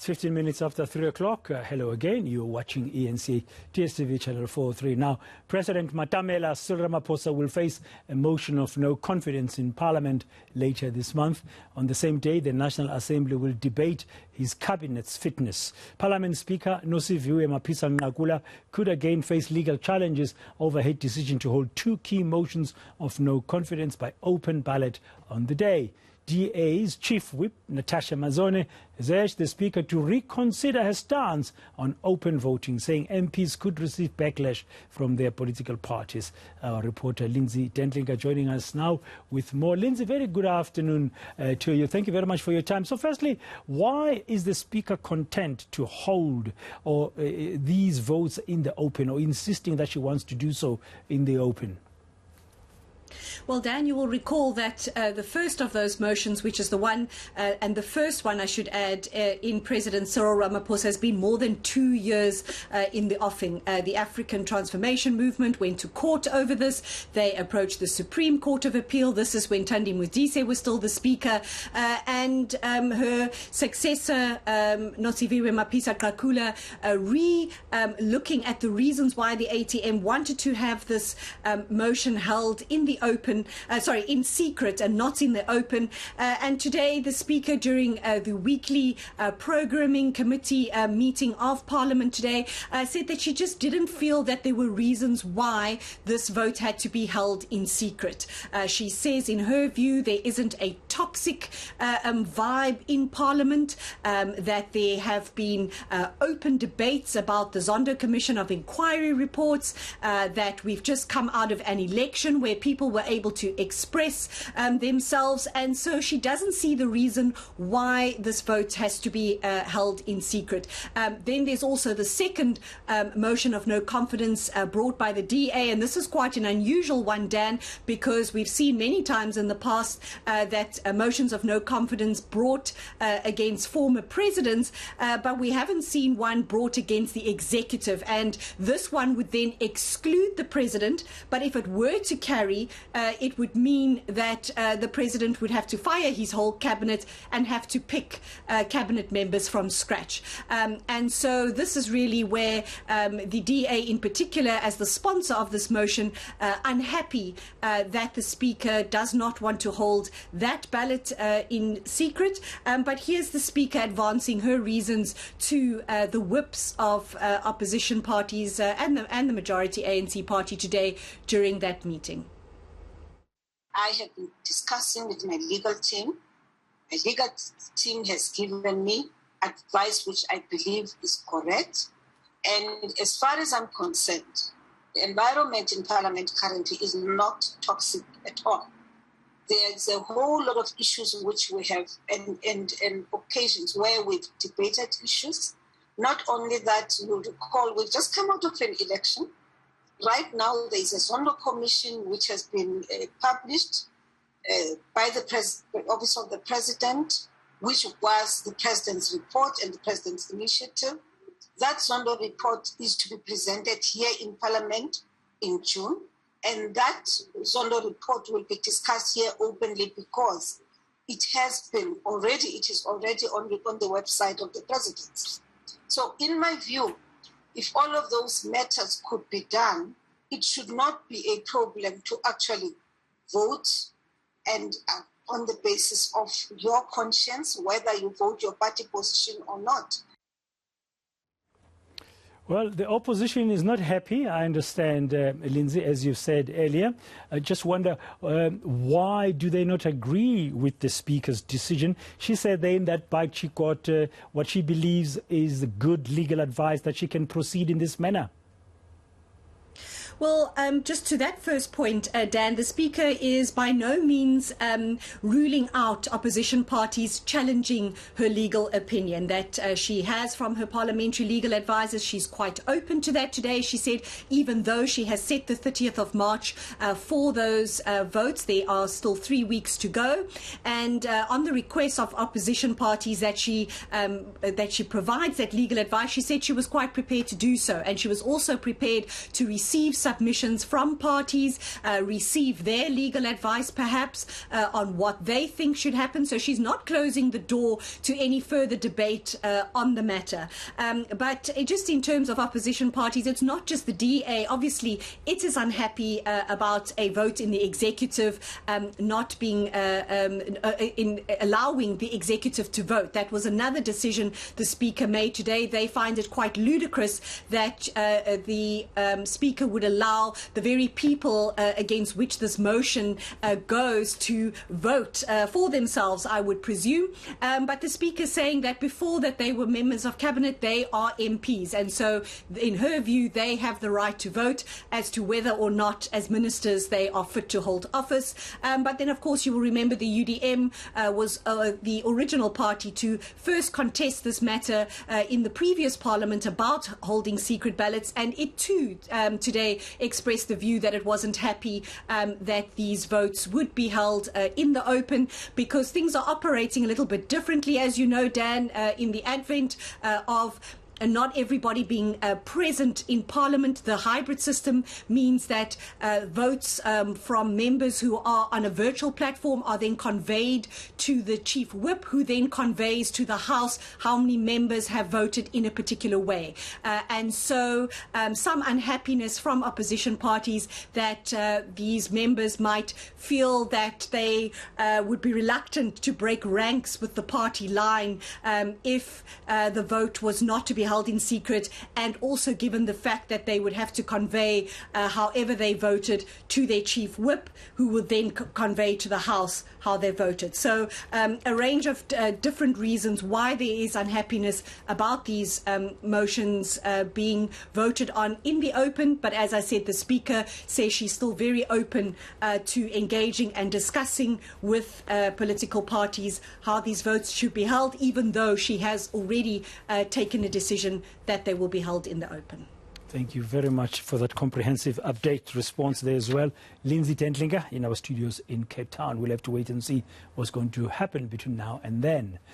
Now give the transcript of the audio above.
It's 15 minutes after 3 o'clock. Hello again. You're watching eNCA DSTV channel 403. Now, President Matamela Cyril Ramaphosa will face a motion of no confidence in Parliament later this month. On the same day, the National Assembly will debate his cabinet's fitness. Parliament Speaker Nosiviwe Mapisa-Nqakula could again face legal challenges over her decision to hold two key motions of no confidence by open ballot on the day. DA's Chief Whip, Natasha Mazone, has urged the Speaker to reconsider her stance on open voting, saying MPs could receive backlash from their political parties. Our reporter Lindsay Dentlinger joining us now with more. Lindsay, very good afternoon to you. Thank you very much for your time. So firstly, why is the Speaker content to hold these votes in the open, or insisting that she wants to do so in the open? Well, Dan, you will recall that the first of those motions, which is the one, and the first one, I should add, in President Cyril Ramaphosa, has been more than 2 years in the offing. The African Transformation Movement went to court over this. They approached the Supreme Court of Appeal. This is when Thandi Modise was still the Speaker. And her successor, Nosiviwe Mapisa-Nqakula, looking at the reasons why the ATM wanted to have this motion held in the open, in secret and not in the open. And today the Speaker, during the weekly programming committee meeting of Parliament today, said that she just didn't feel that there were reasons why this vote had to be held in secret. She says, in her view, there isn't a toxic vibe in Parliament, that there have been open debates about the Zondo Commission of Inquiry reports, that we've just come out of an election where people were able to express themselves, and so she doesn't see the reason why this vote has to be held in secret. Then there's also the second motion of no confidence brought by the DA, and this is quite an unusual one, Dan, because we've seen many times in the past that motions of no confidence brought against former presidents, but we haven't seen one brought against the executive, and this one would then exclude the president. But if it were to carry, it would mean that the president would have to fire his whole cabinet and have to pick cabinet members from scratch. And so this is really where the DA in particular, as the sponsor of this motion, unhappy that the Speaker does not want to hold that ballot in secret. But here's the Speaker advancing her reasons to the whips of opposition parties and the majority ANC party today during that meeting. I have been discussing with my legal team. My legal team has given me advice which I believe is correct. And as far as I'm concerned, the environment in Parliament currently is not toxic at all. There's a whole lot of issues which we have and occasions where we've debated issues. Not only that, you'll recall, we've just come out of an election. Right now, there is a Zondo Commission which has been published by the Office of the President, which was the President's report and the President's initiative. That Zondo report is to be presented here in Parliament in June, and that Zondo report will be discussed here openly because it is already on the website of the President. So in my view, if all of those matters could be done, it should not be a problem to actually vote and on the basis of your conscience, whether you vote your party position or not. Well, the opposition is not happy, I understand, Lindsay, as you said earlier. I just wonder, why do they not agree with the Speaker's decision? She said then that by she got what she believes is good legal advice that she can proceed in this manner. Well, just to that first point, Dan, the Speaker is by no means ruling out opposition parties challenging her legal opinion that she has from her parliamentary legal advisors. She's quite open to that today. She said even though she has set the 30th of March for those votes, there are still 3 weeks to go. And on the request of opposition parties that she provides that legal advice, she said she was quite prepared to do so. And she was also prepared to receive submissions from parties, receive their legal advice perhaps on what they think should happen. So she's not closing the door to any further debate on the matter. But just in terms of opposition parties, it's not just the DA. Obviously, it is unhappy about a vote in the executive not being in allowing the executive to vote. That was another decision the Speaker made today. They find it quite ludicrous that the Speaker would allow the very people against which this motion goes to vote for themselves, I would presume. But the Speaker saying that before that they were members of Cabinet, they are MPs. And so in her view, they have the right to vote as to whether or not as ministers they are fit to hold office. But then, of course, you will remember the UDM was the original party to first contest this matter in the previous parliament about holding secret ballots. And it too today expressed the view that it wasn't happy that these votes would be held in the open, because things are operating a little bit differently, as you know, Dan, in the advent of not everybody being present in Parliament. The hybrid system means that votes from members who are on a virtual platform are then conveyed to the Chief Whip, who then conveys to the House how many members have voted in a particular way. And so some unhappiness from opposition parties that these members might feel that they would be reluctant to break ranks with the party line if the vote was not to be held in secret, and also given the fact that they would have to convey however they voted to their Chief Whip, who would then convey to the House how they voted. So a range of different reasons why there is unhappiness about these motions being voted on in the open. But as I said, the Speaker says she's still very open to engaging and discussing with political parties how these votes should be held, even though she has already taken a decision that they will be held in the open. Thank you very much for that comprehensive update response there as well. Lindsay Dentlinger in our studios in Cape Town. We'll have to wait and see what's going to happen between now and then.